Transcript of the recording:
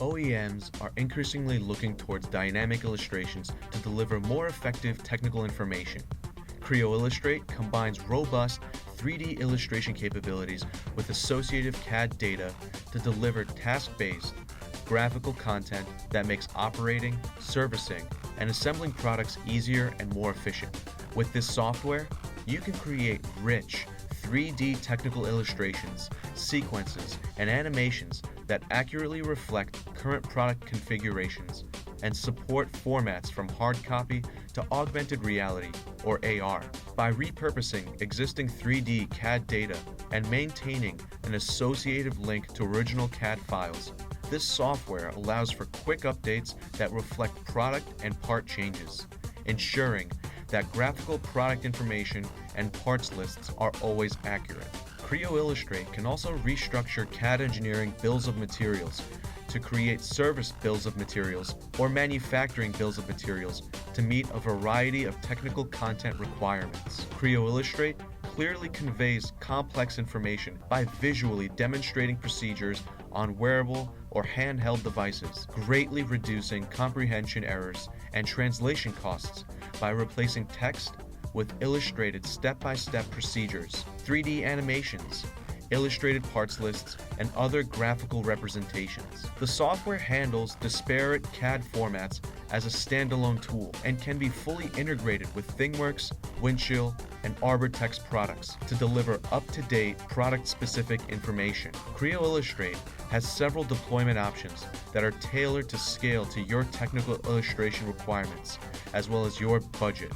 OEMs are increasingly looking towards dynamic illustrations to deliver more effective technical information. Creo Illustrate combines robust 3D illustration capabilities with associative CAD data to deliver task-based, graphical content that makes operating, servicing, and assembling products easier and more efficient. With this software, you can create rich 3D technical illustrations, sequences, and animations that accurately reflect current product configurations and support formats from hard copy to augmented reality, or AR. By repurposing existing 3D CAD data and maintaining an associative link to original CAD files, this software allows for quick updates that reflect product and part changes, ensuring that graphical product information and parts lists are always accurate. Creo Illustrate can also restructure CAD engineering bills of materials to create service bills of materials or manufacturing bills of materials to meet a variety of technical content requirements. Creo Illustrate clearly conveys complex information by visually demonstrating procedures on wearable or handheld devices, greatly reducing comprehension errors and translation costs by replacing text with illustrated step-by-step procedures, 3D animations, illustrated parts lists, and other graphical representations. The software handles disparate CAD formats as a standalone tool and can be fully integrated with ThingWorx, Windchill, and Arbortext products to deliver up-to-date product-specific information. Creo Illustrate has several deployment options that are tailored to scale to your technical illustration requirements as well as your budget.